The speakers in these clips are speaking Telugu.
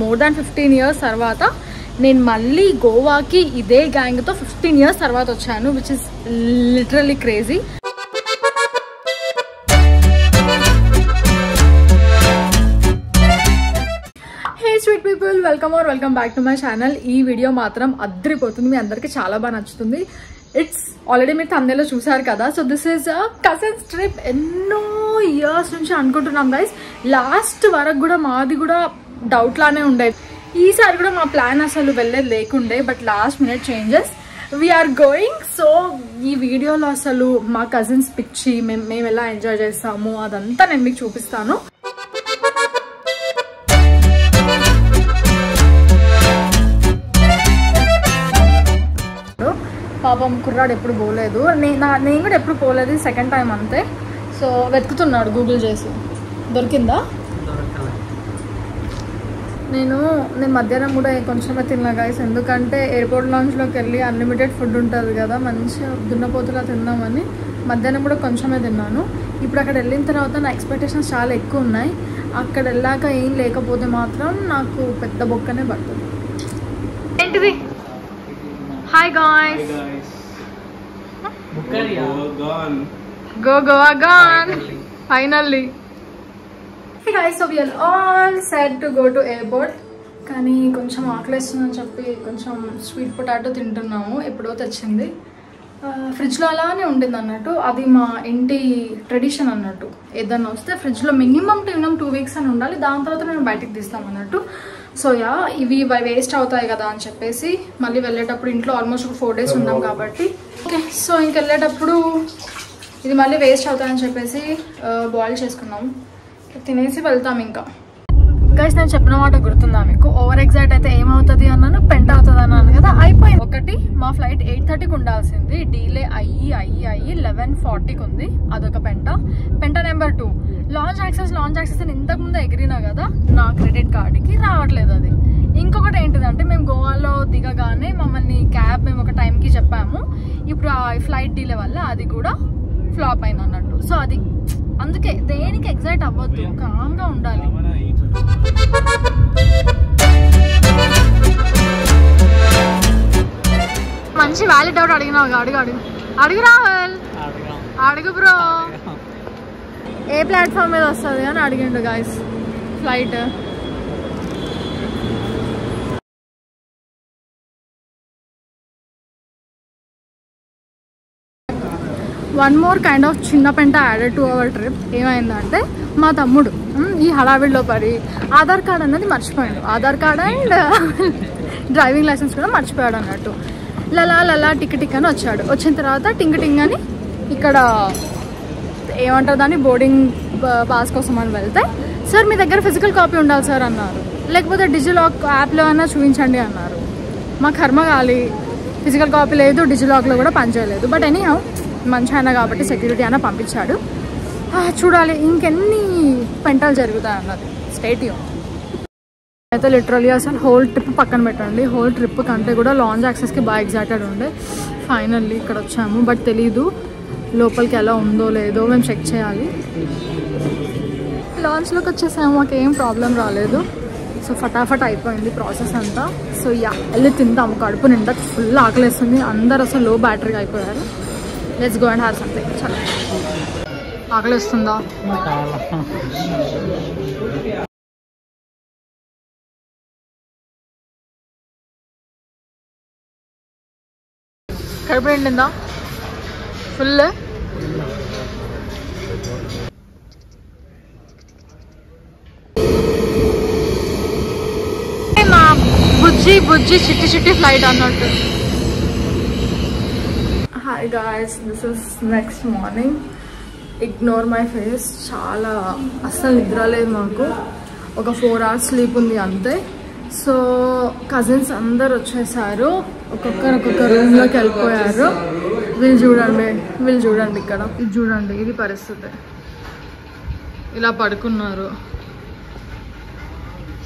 మోర్ దాన్ 15 years తర్వాత నేను మళ్ళీ గోవాకి ఇదే గ్యాంగ్తో 15 years తర్వాత వచ్చాను, which is literally crazy. Sweet people, welcome back to my channel. ఈ వీడియో మాత్రం అద్దరిపోతుంది, మీ అందరికి చాలా బాగా నచ్చుతుంది. ఇట్స్ ఆల్రెడీ మీరు థంబ్నెయిల్లో చూసారు కదా. So this is cousins trip. ఎన్నో ఇయర్స్ నుంచి అనుకుంటున్నాం గైస్. లాస్ట్ వరకు కూడా మాది కూడా డౌట్ లానే ఉండేది. ఈసారి కూడా మా ప్లాన్ అసలు వెళ్ళేది లేకుండే, but last minute changes we are going. So ఈ వీడియోలో అసలు మా కజిన్స్ పిచ్చి మేము ఎలా ఎంజాయ్ చేస్తాము అదంతా నేను మీకు చూపిస్తాను. పాపం కుర్రాడు ఎప్పుడు పోలేదు, నేను కూడా ఎప్పుడు పోలేదు, సెకండ్ టైం అంతే. సో వెతుకుతున్నాడు గూగుల్ చేసి. దొరికిందా? నేను మధ్యాహ్నం కూడా కొంచెమే తిన్నా గైస్, ఎందుకంటే ఎయిర్పోర్ట్ లాంచ్లోకి వెళ్ళి అన్లిమిటెడ్ ఫుడ్ ఉంటుంది కదా, మంచిగా దున్నపోతులా తిందామని మధ్యాహ్నం కూడా కొంచెమే తిన్నాను. ఇప్పుడు అక్కడ వెళ్ళిన తర్వాత నా ఎక్స్పెక్టేషన్స్ చాలా ఎక్కువ ఉన్నాయి. అక్కడ వెళ్ళాక ఏం లేకపోతే మాత్రం నాకు పెద్ద బొక్కనే పడుతుంది. ఏంటిది? Hi guys. Go Goa gone. Finally. Hey guys, so we are all set to go to airport. కానీ కొంచెం ఆకలిస్తుందని చెప్పి కొంచెం స్వీట్ పొటాటో తింటున్నాము. ఎప్పుడో తెచ్చింది, ఫ్రిడ్జ్లో అలానే ఉండింది అన్నట్టు. అది మా ఇంటి ట్రెడిషన్ అన్నట్టు. ఏదన్నా వస్తే ఫ్రిడ్జ్లో మినిమం 2 weeks అని ఉండాలి, దాని తర్వాత మేము బయటికి తీస్తాం అన్నట్టు. సో యా, ఇవి వేస్ట్ అవుతాయి కదా అని చెప్పేసి మళ్ళీ వెళ్ళేటప్పుడు ఇంట్లో ఆల్మోస్ట్ ఒక 4 days ఉన్నాం కాబట్టి ఓకే. సో ఇంక వెళ్ళేటప్పుడు ఇది మళ్ళీ వేస్ట్ అవుతాయని చెప్పేసి బాయిల్ చేసుకున్నాం, తినేసి వెళ్తాం. ఇంకా గైస్ నేను చెప్పిన మాట గుర్తుందా మీకు? ఓవర్ ఎగ్జైట్ అయితే ఏమవుతుంది అన్నాను, పెంట అవుతుంది అన్నాను కదా, అయిపోయింది. ఒకటి, మా ఫ్లైట్ 8:30కి ఉండాల్సింది, డీలే అయ్యి 11:40కి ఉంది, అదొక పెంట. నెంబర్ 2, లాంచ్ యాక్సెస్ అని ఇంతకుముందు ఎగిరినా కదా, నా క్రెడిట్ కార్డుకి రావట్లేదు అది. ఇంకొకటి ఏంటిదంటే, మేము గోవాలో దిగగానే మమ్మల్ని క్యాబ్ మేము ఒక టైంకి చెప్పాము, ఇప్పుడు ఆ ఫ్లైట్ డీలే వల్ల అది కూడా ఫ్లాప్ అయింది అన్నట్టు. సో అది అందుకే దేనికి ఎగ్జైట్ అవ్వద్దు, కామ్గా ఉండాలి. మంచి వ్యాలిడ్ డౌట్ అడిగినావు, అడుగు రాహుల్, అడుగు బ్రో. ఏ ప్లాట్ఫామ్ మీద వస్తుంది అని అడిగిండు guys flight. One more kind of చిన్న పెంట యాడెడ్ టు అవర్ ట్రిప్. ఏమైందంటే, మా తమ్ముడు ఈ హడావిడిలో పడి ఆధార్ కార్డ్ అన్నది మర్చిపోయాడు. Aadhaar card and driving licence కూడా మర్చిపోయాడు అన్నట్టు. లలా టిక్ అని వచ్చాడు. వచ్చిన తర్వాత టింగ్ అని ఇక్కడ ఏమంటారు దాన్ని, బోర్డింగ్ పాస్ కోసం అని వెళ్తే, సార్ మీ దగ్గర ఫిజికల్ కాపీ ఉండాలి సార్ అన్నారు, లేకపోతే డిజిలాక్ యాప్లో అయినా చూపించండి అన్నారు. మా కర్మ కాలి, ఫిజికల్ కాపీ లేదు, డిజిలాక్లో కూడా పనిచేయలేదు. బట్ ఎనీహౌ మంచి ఆయన కాబట్టి సెక్యూరిటీ అయినా పంపించాడు. చూడాలి ఇంకెన్ని పెంటలు జరుగుతాయి అన్నది. స్టేట్ అయితే లిటరలీ అసలు హోల్ ట్రిప్ పక్కన పెట్టండి, హోల్ ట్రిప్ కంటే కూడా లాంచ్ యాక్సెస్కి బాగా ఎగ్జైటెడ్ ఉండే. ఫైనల్లీ ఇక్కడ వచ్చాము, బట్ తెలీదు లోపలికి ఎలా ఉందో లేదో, మేము చెక్ చేయాలి. లాంచ్లోకి వచ్చేసాము, మాకు ఏం ప్రాబ్లం రాలేదు. సో ఫటాఫట్ అయిపోయింది ప్రాసెస్ అంతా. సో యా, వెళ్ళి తిందాము, కడుపు నిండా ఫుల్ ఆకలేస్తుంది. అందరు అసలు లో బ్యాటరీగా అయిపోయారు. Let's go and have something. చాలా ఆకలిస్తుందా? కడుపు నిండిందా ఫుల్? మా బుజ్జి చిట్టి ఫ్లైట్ అన్నట్టు. Hi guys, this is next morning. Ignore my face. చాలా అస్సలు నిద్ర లేదు మాకు, ఒక 4 hours స్లీప్ ఉంది అంతే. సో కజిన్స్ అందరు వచ్చేసారు, ఒక్కొక్క రూమ్లోకి వెళ్ళిపోయారు. వీళ్ళు చూడండి ఇక్కడ, ఇది చూడండి, ఇది పరిస్థితి. ఇలా పడుకున్నారు.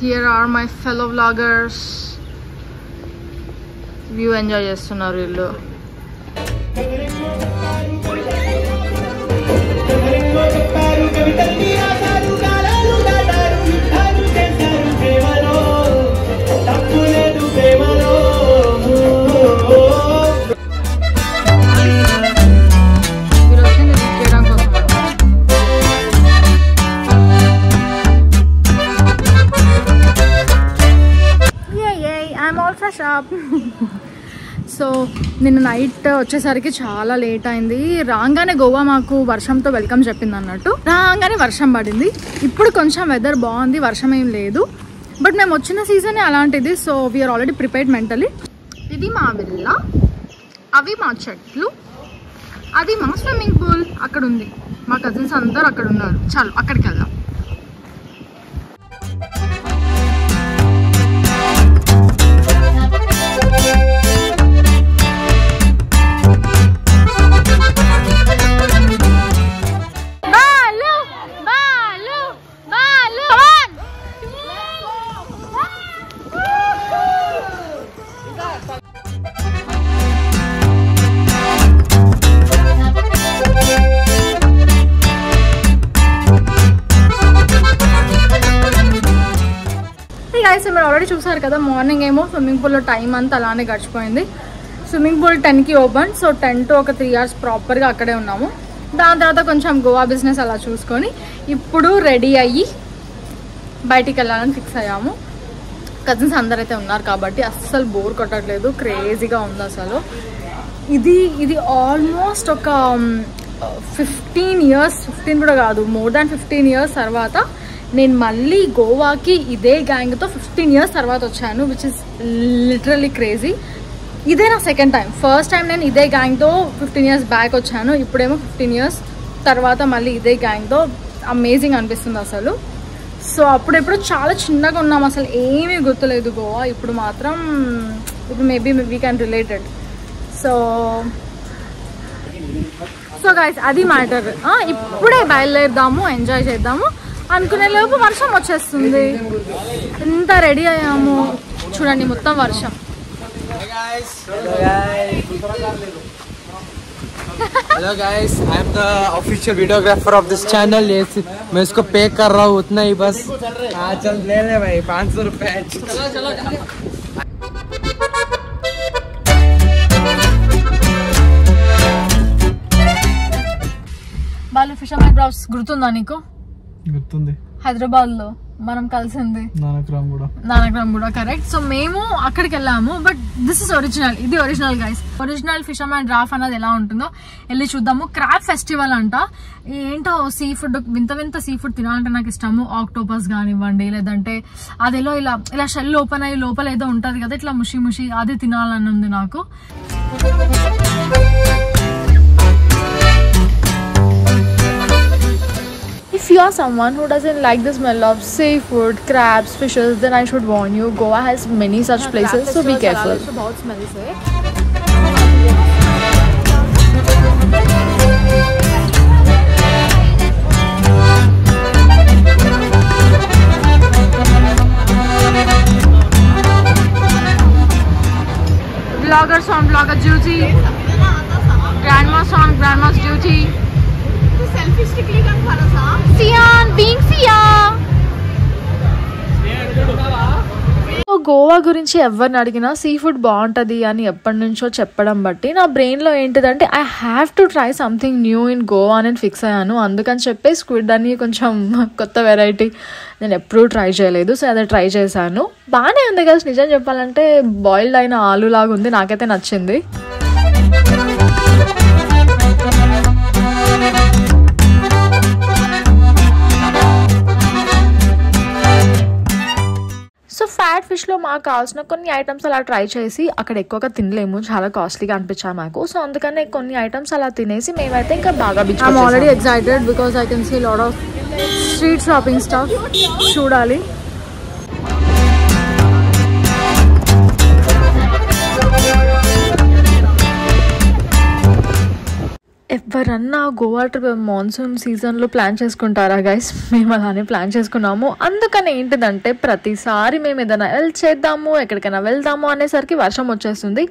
Here are my fellow vloggers. View enjoy చేస్తున్నారు వీళ్ళు. షాప్. సో నిన్న నైట్ వచ్చేసరికి చాలా లేట్ అయింది. రాగానే గోవా మాకు వర్షంతో వెల్కమ్ చెప్పింది అన్నట్టు. రాగానే వర్షం పడింది. ఇప్పుడు కొంచెం వెదర్ బాగుంది, వర్షం ఏం లేదు. బట్ మేము వచ్చిన సీజనే అలాంటిది. So we are already prepared mentally. ఇది మా విల్లా, అవి మా చెట్లు, అది మా స్విమ్మింగ్ పూల్ అక్కడ ఉంది. మా కజిన్స్ అందరూ అక్కడ ఉన్నారు. చాలు అక్కడికి వెళ్దాం. మీరు ఆల్రెడీ చూసారు కదా, మార్నింగ్ ఏమో స్విమ్మింగ్ పూల్లో టైం అంతా అలానే గడిచిపోయింది. స్విమ్మింగ్ పూల్ 10కి ఓపెన్. సో 10 to ఒక 3 hours ప్రాపర్గా అక్కడే ఉన్నాము. దాని తర్వాత కొంచెం గోవా బిజినెస్ అలా చూసుకొని ఇప్పుడు రెడీ అయ్యి బయటికి వెళ్ళాలని ఫిక్స్ అయ్యాము. కజిన్స్ అందరైతే ఉన్నారు కాబట్టి అస్సలు బోర్ కొట్టట్లేదు. క్రేజీగా ఉంది అసలు. ఇది ఆల్మోస్ట్ ఒక 15 years, 15 కూడా కాదు, మోర్ దాన్ 15 years తర్వాత నేను మళ్ళీ గోవాకి ఇదే గ్యాంగ్తో 15 years తర్వాత వచ్చాను, విచ్ ఇస్ లిటరలీ క్రేజీ. ఇదే నా సెకండ్ టైం. ఫస్ట్ టైం నేను ఇదే గ్యాంగ్తో 15 years బ్యాక్ వచ్చాను. ఇప్పుడేమో 15 years తర్వాత మళ్ళీ ఇదే గ్యాంగ్తో. అమేజింగ్ అనిపిస్తుంది అసలు. సో అప్పుడెప్పుడు చాలా చిన్నగా ఉన్నాం, అసలు ఏమీ గుర్తులేదు గోవా. ఇప్పుడు మాత్రం maybe we can related. So guys అది మ్యాటర్. ఇప్పుడే బయలుదేరుదాము, ఎంజాయ్ చేద్దాము అనుకునే లోపు వర్షం వచ్చేస్తుంది. ఎంత రెడీ అయ్యాము చూడండి, మొత్తం వర్షం. Hello guys, I am the official videographer of this channel. ये मैं इसको पे कर रहा हूँ, उतना ही बस. हाँ चल ले ले भाई, 500 रुपए. चलो चलो బాలు ఫిషర్మెన్ బ్రౌస్ గుర్తుందా నీకు? గుర్తుంది. హైదరాబాద్ లో మనం కలిసింది నానక్రామ్ కూడా. కరెక్ట్. సో మేము అక్కడికి వెళ్ళాము. But this is original. ఇది ఒరిజినల్ గైస్. ఒరిజినల్ ఫిషర్మెన్ డ్రాఫ్ అనేది ఎలా ఉంటుందో వెళ్ళి చూద్దాము. క్రాబ్ ఫెస్టివల్ అంట. ఏంటో సీ ఫుడ్, వింత వింత సీ ఫుడ్ తినాలంటే నాకు ఇష్టము. ఆక్టోపస్ కానివ్వండి, లేదంటే అదేలో ఇలా షెల్ ఓపెన్ అయ్యి లోపల ఏదో ఉంటది కదా ఇట్లా ముషి ముషి, అది తినాలని ఉంది నాకు. If you are someone who doesn't like the smell of seafood, crabs, fishes, then I should warn you. Goa has many such places, so be careful. बहुत smells है. Vloggers on vlogger duty. Grandmas on grandma's duty. Selfie stick likan kharasa. Sian being Sia. Goa గురించి ఎవరిని అడిగినా సీ ఫుడ్ బాగుంటుంది అని ఎప్పటి నుంచో చెప్పడం బట్టి నా బ్రెయిన్లో ఏంటిదంటే I have to try something new in Goa అని ఫిక్స్ అయ్యాను. అందుకని చెప్పి స్క్విడ్ అని కొంచెం కొత్త వెరైటీ నేను ఎప్పుడూ ట్రై చేయలేదు. సో అదే ట్రై చేశాను. బాగానే ఉంది కదా, నిజం చెప్పాలంటే బాయిల్డ్ అయిన ఆలు లాగా ఉంది. నాకైతే నచ్చింది. సో ఫ్యాట్ ఫిష్లో మాకు కావాల్సిన కొన్ని ఐటమ్స్ అలా ట్రై చేసి అక్కడ ఎక్కువగా తినలేము, చాలా కాస్ట్లీగా అనిపించాయి మాకు. సో అందుకనే కొన్ని ఐటమ్స్ అలా తినేసి మేమైతే ఇంకా బాగా beach. I'm already excited because I can see lot of street shopping stuff. చూడాలి. ఎవరన్నా గోవా ట్రిప్ మాన్సూన్ సీజన్లో ప్లాన్ చేసుకుంటారా గైస్? మేము అలానే ప్లాన్ చేసుకున్నాము. అందుకని ఏంటిదంటే ప్రతిసారి మేము ఏదైనా చేద్దాము, ఎక్కడికైనా వెళ్దాము అనేసరికి వర్షం వచ్చేస్తుంది.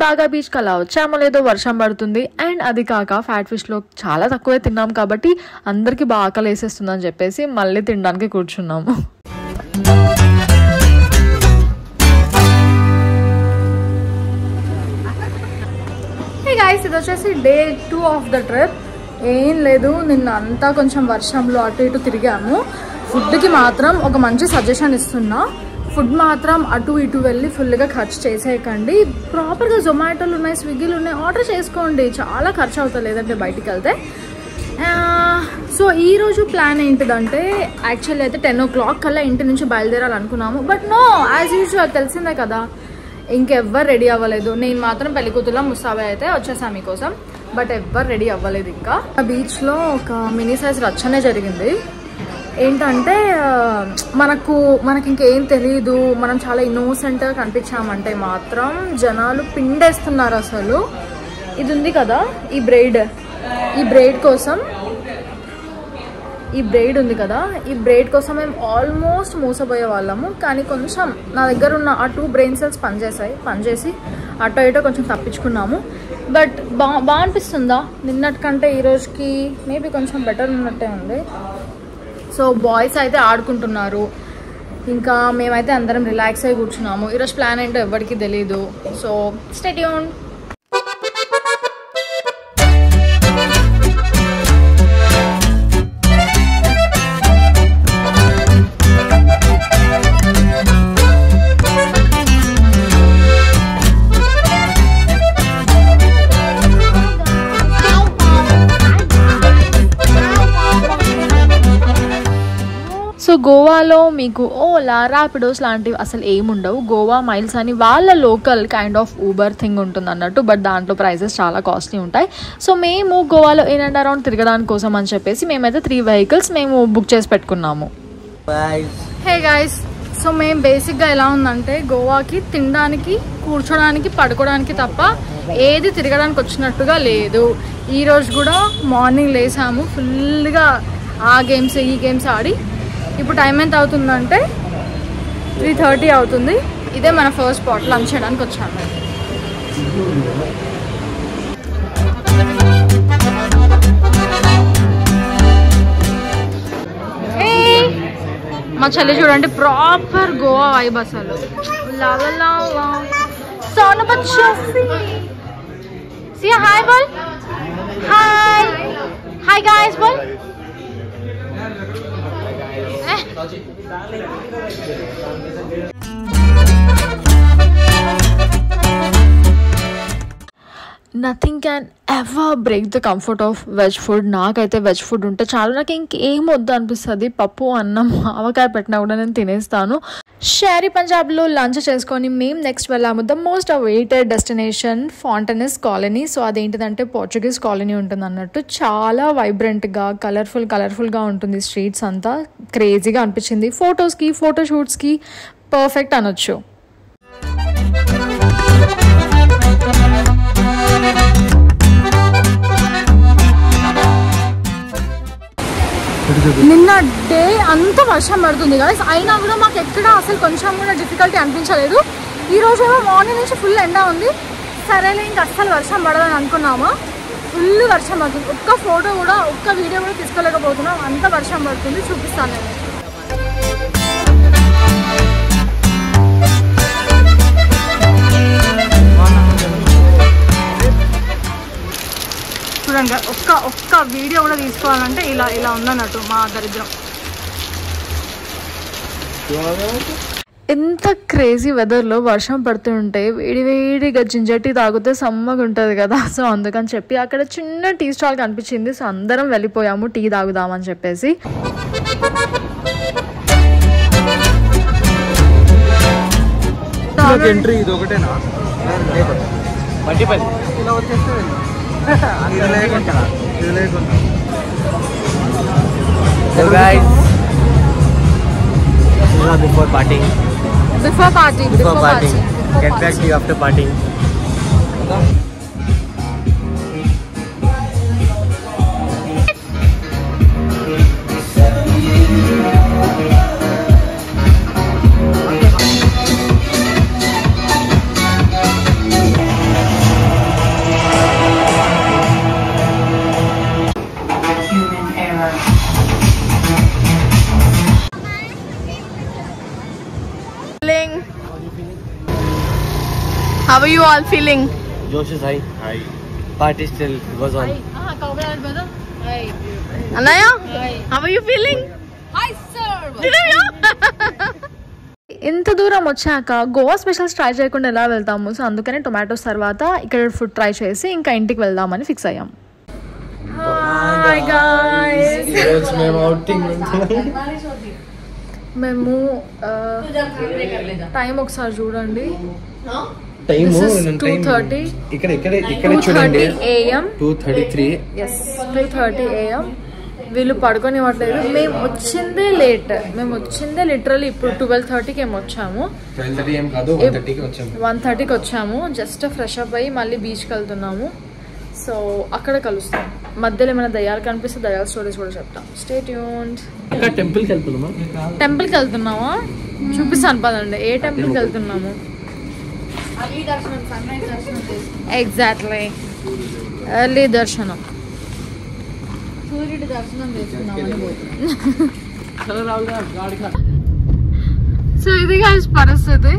బాగా బీచ్కి అలా వచ్చామో లేదో వర్షం పడుతుంది. అండ్ అది కాక ఫ్యాట్ ఫిష్లో చాలా తక్కువే తిన్నాం కాబట్టి అందరికీ బాగా ఆకలి వేసేస్తుందని చెప్పేసి మళ్ళీ తినడానికి కూర్చున్నాము. గైస్ ఇది వచ్చేసి డే 2 ఆఫ్ ద ట్రిప్. ఏం లేదు, నిన్న అంతా కొంచెం వర్షంలో అటు ఇటు తిరిగాము. ఫుడ్కి మాత్రం ఒక మంచి సజెషన్ ఇస్తున్నా. ఫుడ్ మాత్రం అటు ఇటు వెళ్ళి ఫుల్గా ఖర్చు చేసేయకండి. ప్రాపర్గా జొమాటోలు ఉన్నాయి, స్విగ్గీలు ఉన్నాయి, ఆర్డర్ చేసుకోండి. చాలా ఖర్చు అవుతుంది లేదంటే బయటికి వెళ్తే. సో ఈరోజు ప్లాన్ ఏంటిదంటే యాక్చువల్లీ అయితే 10 o'clock కల్లా ఇంటి నుంచి బయలుదేరాలనుకున్నాము. బట్ నో, యాజ్ యూజువల్ తెలిసిందే కదా, ఇంకెవ్వరు రెడీ అవ్వలేదు. నేను మాత్రం పెళ్ళికూతురులో ముస్తాబే అయితే వచ్చేసాను మీకోసం. బట్ ఎవ్వరు రెడీ అవ్వలేదు. ఇంకా బీచ్లో ఒక మినీ సైజ్ రచ్చనే జరిగింది. ఏంటంటే మనకి ఇంకేం తెలియదు, మనం చాలా ఇన్నోసెంట్గా కనిపించామంటే మాత్రం జనాలు పిండేస్తున్నారు అసలు. ఇది ఉంది కదా ఈ బ్రైడ్ కోసం, ఈ బ్రైడ్ కోసం మేము ఆల్మోస్ట్ మోసపోయే వాళ్ళము. కానీ కొంచెం నా దగ్గర ఉన్న ఆ 2 బ్రెయిన్ సెల్స్ పనిచేసి అటో ఇటో కొంచెం తప్పించుకున్నాము. బట్ బాగా అనిపిస్తుందా నిన్నటికంటే ఈరోజుకి మేబీ కొంచెం బెటర్ ఉన్నట్టే ఉంది. సో బాయ్స్ అయితే ఆడుకుంటున్నారు, ఇంకా మేమైతే అందరం రిలాక్స్ అయి కూర్చున్నాము. ఈరోజు ప్లాన్ ఏంటో ఎవరికి తెలీదు. So stay tune. సో గోవాలో మీకు ఓలా, ర్యాపిడోస్ లాంటివి అసలు ఏముండవు. గోవా మైల్స్ అని వాళ్ళ local kind of Uber thing ఉంటుంది అన్నట్టు. బట్ దాంట్లో ప్రైజెస్ చాలా కాస్ట్లీ ఉంటాయి. సో మేము గోవాలో ఇన్ అండ్ అరౌండ్ తిరగడానికి కోసం అని చెప్పేసి మేమైతే 3 vehicles మేము బుక్ చేసి పెట్టుకున్నాము. హే గైస్, సో మేము బేసిక్గా ఎలా ఉందంటే గోవాకి తినడానికి, కూర్చోడానికి, పడుకోవడానికి తప్ప ఏది తిరగడానికి వచ్చినట్టుగా లేదు. ఈరోజు కూడా మార్నింగ్ లేసాము, ఫుల్గా ఆ గేమ్స్ ఈ గేమ్స్ ఆడి ఇప్పుడు టైం ఎంత అవుతుందంటే 3:30 అవుతుంది. ఇదే మన ఫస్ట్ స్పాట్, లంచ్ చేయడానికి వచ్చాము. మా చెల్లి చూడండి, ప్రాపర్ గోవా వైబ్ అసలు. హాయ్ బోల్, హాయ్ గాయ్స్ బోల్. Nothing can ever break the comfort of veg food. నాకైతే వెజ్ ఫుడ్ ఉంటే చాలా, నాకు ఇంకేం వద్దు అనిపిస్తుంది. పప్పు, అన్నం, ఆవకాయ పెట్టినా కూడా నేను తినేస్తాను. షేరీ పంజాబ్లో లంచ్ చేసుకొని మేము నెక్స్ట్ వెళ్ళాము the most awaited destination Fontainhas colony. So అదేంటిదంటే పోర్చుగీస్ కాలనీ ఉంటుంది అన్నట్టు. చాలా వైబ్రెంట్గా కలర్ఫుల్గా ఉంటుంది. స్ట్రీట్స్ అంతా క్రేజీగా అనిపించింది. ఫొటోస్కి, ఫోటోషూట్స్కి పర్ఫెక్ట్ అనొచ్చు. నిన్న డే అంతా వర్షం పడుతుంది కదా, అయినా కూడా మాకు ఎక్కడ అసలు కొంచెం కూడా డిఫికల్టీ అనిపించలేదు. ఈరోజు ఏమో మార్నింగ్ నుంచి ఫుల్ ఎండ ఉంది. సరేలే ఇంకా అస్సలు వర్షం పడదని అనుకున్నామా, ఫుల్ వర్షం పడుతుంది. ఒక్క ఫోటో కూడా, ఒక్క వీడియో కూడా తీసుకోలేకపోతున్నాం, అంత వర్షం పడుతుంది. చూపిస్తాను నేను. చూడండి, ఒక్క వీడియో కూడా తీసుకోవాలంటే ఇలా ఉందన్నట్టు మా దరిద్రం. ఎంత క్రేజీ వెదర్లో వర్షం పడుతుంటే వేడిగా జింజర్ టీ తాగితే సమ్మగా ఉంటుంది కదా. సో అందుకని చెప్పి అక్కడ చిన్న టీ స్టాల్ కనిపించింది. సో అందరం వెళ్ళిపోయాము టీ తాగుదామని చెప్పేసి. So guys, before partying. Get back to you after partying. How are you all feeling? Josh is high. Hi. Party still goes on. Hi. Anaya? Hi. How are you feeling? Hi, sir. ఇంత దూరం వచ్చాక గోవా స్పెషల్స్ ట్రై చేయకుండా ఎలా వెళ్తాము? సో అందుకనే టొమాటోస్ తర్వాత ఇక్కడ ఫుడ్ ట్రై చేసి ఇంకా ఇంటికి వెళ్దామని ఫిక్స్ అయ్యాం. మేము టైం ఒకసారి చూడండి, 2:30 AM. 2:30 AM. వీళ్ళు పడుకోనివ్వట్లేదు. మేము వచ్చిందే లేట్, మేము వచ్చిందే లిటరల్లీ ఇప్పుడు 12:30కి ఏమో వచ్చాము, 1:30కి వచ్చాము. జస్ట్ ఫ్రెష్ అప్ అయ్యి మళ్ళీ బీచ్కి వెళ్తున్నాము. సో అక్కడ కలుస్తాం. మధ్యలో ఏమైనా దయ్యాలు కనిపిస్తే దయ్యాల స్టోరీస్ కూడా చెప్తాం. Stay tuned. టెంపుల్కి వెళ్తున్నామా? చూపిస్తాను పదండి ఏ టెంపుల్కి వెళ్తున్నాము. ఎగ్జాక్ట్లీ, ఎర్లీ దర్శనం, సూర్యుడి దర్శనం చేసుకున్నామని. సో ఇది గైస్ పరిస్థితి.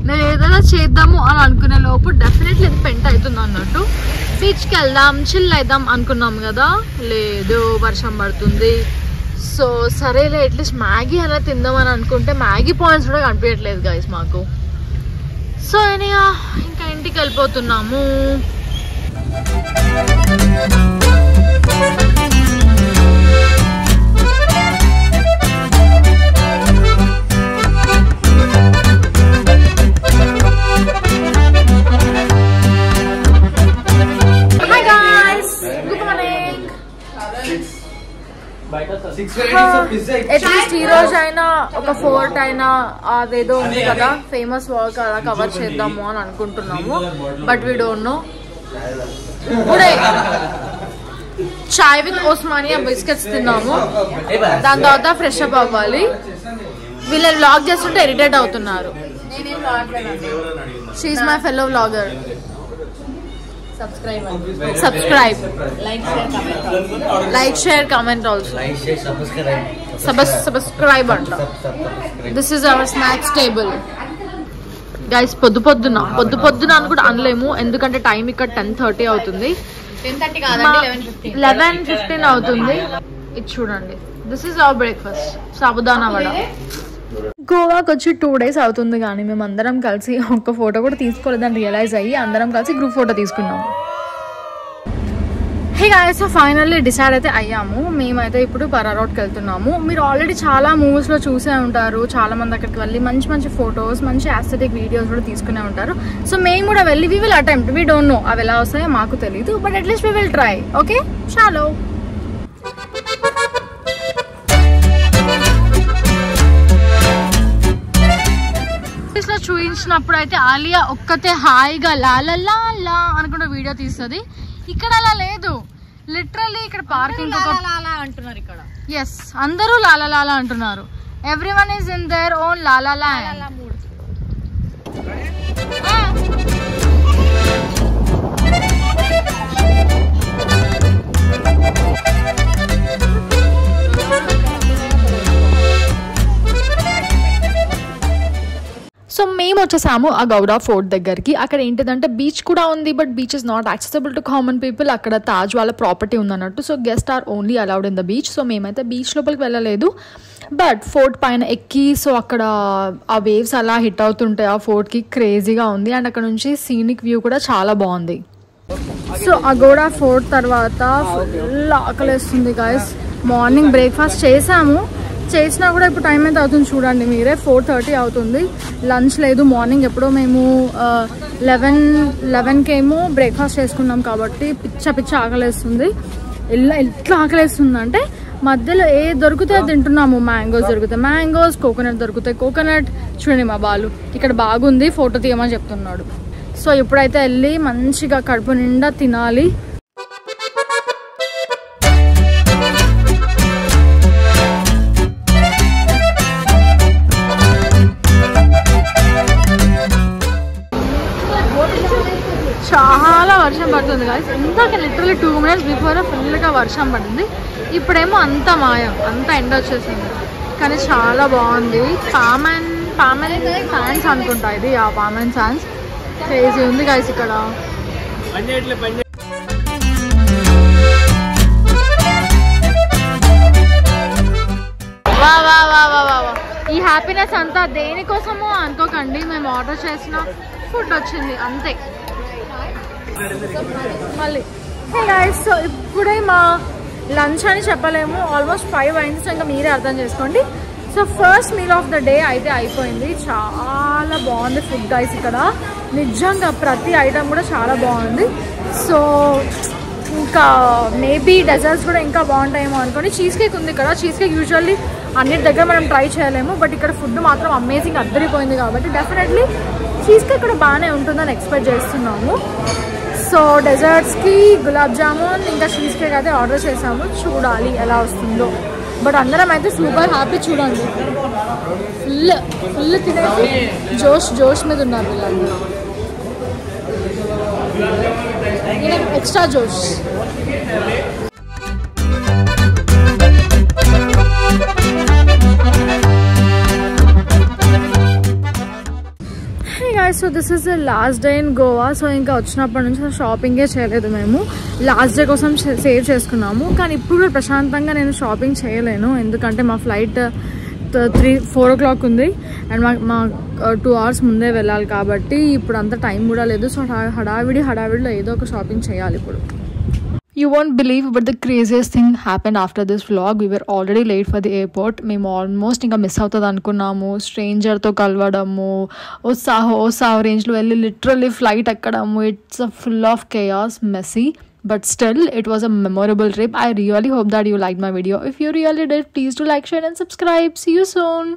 నేను ఏదైనా చేద్దాము అని అనుకునే లోపు డెఫినెట్లీ ఇది పెంట్ అవుతుంది అన్నట్టు. బీచ్కి వెళ్దాం, చిల్ అవుదాం అనుకున్నాం కదా, లేదు వర్షం పడుతుంది. సో సరేలే అట్లీస్ట్ మ్యాగీ అలా తిందామని అనుకుంటే మ్యాగీ పాయింట్స్ కూడా కనిపించట్లేదు గైస్ మాకు. సో ఇంకా ఇంటికి వెళ్ళిపోతున్నాము. అట్లీస్ట్ ఈ రోజు అయినా ఒక ఫోర్ట్ అయినా అదేదో ఉంది కదా ఫేమస్ వర్క్ అలా కవర్ చేద్దాము అని అనుకుంటున్నాము. But we don't no. ఇప్పుడే చాయ్ విత్ ఓస్మానియా బిస్కెట్స్ తిన్నాము, దాని తర్వాత ఫ్రెష్ అప్ అవ్వాలి. వీళ్ళని వ్లాగ్ చేస్తుంటే ఇరిటేట్ అవుతున్నారు. She is my fellow vlogger. Subscribe. Like, share, comment also. Subscribe anta. This is our snacks table. Guys, పొద్దున అని కూడా అనలేము, ఎందుకంటే టైం ఇక్కడ 10:30 అవుతుంది. 11:15 అవుతుంది. ఇది చూడండి, this is our breakfast, sabudana vada. గోవాకి వచ్చి 2 days అవుతుంది కానీ మేము అందరం కలిసి ఒక్క ఫోటో కూడా తీసుకోలేదని రియలైజ్ అయ్యి అందరం కలిసి గ్రూప్ ఫోటో తీసుకున్నాము. Hey guys, so finally decide అయితే అయ్యాము. మేమైతే ఇప్పుడు పరారోడ్కి వెళ్తున్నాము. మీరు ఆల్రెడీ చాలా మూవీస్లో చూసే ఉంటారు, చాలా మంది అక్కడికి వెళ్ళి మంచి మంచి ఫొటోస్, మంచి ఆస్థెటిక్ వీడియోస్ కూడా తీసుకునే ఉంటారు. సో మేము కూడా వెళ్ళి we will attempt. We don't know అవి ఎలా వస్తాయో మాకు తెలీదు, but at least we will try. Okay, చాలో. చూపించినప్పుడు అయితే ఆలియా ఒక్కతే హాయిగా లాలా లా అనుకుంటే వీడియో తీస్తుంది. ఇక్కడ అలా లేదు, లిటరల్లీ ఇక్కడ పార్కింగ్ అంటున్నారు. ఇక్కడ ఎస్, అందరూ లాలా లాలా అంటున్నారు. Everyone is in their own Lala law. So మేము వచ్చేసాము ఆ గౌడా ఫోర్ట్ దగ్గరికి. అక్కడ ఏంటిదంటే బీచ్ కూడా ఉంది, but beach is not accessible to common people. అక్కడ తాజ్ వాళ్ళ ప్రాపర్టీ ఉందన్నట్టు. So guest are only allowed in the beach. So మేమైతే బీచ్ లోపలికి వెళ్ళలేదు, బట్ ఫోర్ట్ పైన ఎక్కి సో అక్కడ ఆ వేవ్స్ అలా హిట్ అవుతుంటాయి ఆ ఫోర్ట్కి. క్రేజీగా ఉంది అండ్ అక్కడ నుంచి సీనిక్ వ్యూ కూడా చాలా బాగుంది. సో అగోడా ఫోర్ట్ తర్వాత ఫుల్ ఆకలేస్తుంది గాయస్. మార్నింగ్ బ్రేక్ఫాస్ట్ చేసినా కూడా ఇప్పుడు టైం అయితే అవుతుంది చూడండి మీరే, 4:30 అవుతుంది. లంచ్ లేదు. మార్నింగ్ ఎప్పుడో మేము 11కి ఏమో బ్రేక్ఫాస్ట్ చేసుకున్నాం కాబట్టి పిచ్చ ఆకలేస్తుంది. ఎట్లా ఆకలేస్తుంది అంటే మధ్యలో ఏ దొరికితే తింటున్నాము. మ్యాంగోస్ దొరుకుతాయి, మ్యాంగోస్, కోకోనట్ దొరుకుతాయి, కోకోనట్. చూడండి మా బాలు ఇక్కడ బాగుంది, ఫోటో తీయమని చెప్తున్నాడు. సో ఇప్పుడైతే వెళ్ళి మంచిగా కడుపు నిండా తినాలి. చాలా వర్షం పడుతుంది గాయస్. ఇందాక లిటరల్లీ 2 minutes బిఫోర్ ఫుల్గా వర్షం పడింది. ఇప్పుడేమో అంత మాయం, అంత ఎండ వచ్చేసింది. కానీ చాలా బాగుంది. పామన్ శాండ్స్ అనుకుంటా ఇది, ఆ పామన్ శాండ్స్. క్రేజీ ఉంది గాయస్ ఇక్కడ. వా ఈ హ్యాపీనెస్ అంతా దేనికోసమో అనుకోకండి, మేము ఆర్డర్ చేసిన ఫుడ్ వచ్చింది అంతే. మళ్ళీ సో ఇప్పుడే మా లంచ్ అని చెప్పలేము, ఆల్మోస్ట్ 5 అయింది. సో ఇంకా మీరే అర్థం చేసుకోండి. So first meal of the day అయితే అయిపోయింది. చాలా బాగుంది ఫుడ్ గైస్ ఇక్కడ, నిజంగా ప్రతి ఐటమ్ కూడా చాలా బాగుంది. సో ఇంకా మేబీ డెజర్ట్స్ కూడా ఇంకా బాగుంటాయేమో అనుకోండి. చీజ్ కేక్ ఉంది ఇక్కడ. చీజ్ కేక్ యూజువల్లీ అన్నిటి దగ్గర మనం ట్రై చేయలేము, బట్ ఇక్కడ ఫుడ్ మాత్రం అమేజింగ్ అద్దరిపోయింది కాబట్టి డెఫినెట్లీ చీజ్ కేక్ కూడా బాగానే ఉంటుందని ఎక్స్పెక్ట్ చేస్తున్నాము. సో డెజర్ట్స్కి గులాబ్ జామున్ ఇంకా చీజ్ కేక్ అయితే ఆర్డర్ చేసాము, చూడాలి ఎలా వస్తుందో. బట్ అందరం అయితే సూపర్ హ్యాపీ. చూడండి ఫుల్ తినేసి జోష్ మీద ఉన్నారు వీళ్ళందరూ, ఎక్స్ట్రా జోష్. So this is the last day in Goa. So ఇంకా వచ్చినప్పటి నుంచి షాపింగే చేయలేదు మేము, లాస్ట్ డే కోసం సేవ్ చేసుకున్నాము. కానీ ఇప్పుడు కూడా ప్రశాంతంగా నేను షాపింగ్ చేయలేను, ఎందుకంటే మా ఫ్లైట్ 3-4 o'clock ఉంది అండ్ మా 2 hours ముందే వెళ్ళాలి కాబట్టి ఇప్పుడు అంత టైం కూడా లేదు. సో హడావిడిలో ఏదో ఒక షాపింగ్ చేయాలి ఇప్పుడు. You won't believe, but the craziest thing happened after this vlog. We were already late for the airport. మేము ఆల్మోస్ట్ ఇంకా మిస్ అవుతుంది అనుకున్నాము. స్ట్రేంజర్తో కలవడము, ఓసాహో రేంజ్లో వెళ్ళి లిటరల్లీ ఫ్లైట్ ఎక్కడము. It's full of chaos, messy. But still, it was a memorable trip. I really hope that you liked my video. If you really did, please do like, share and subscribe. See you soon.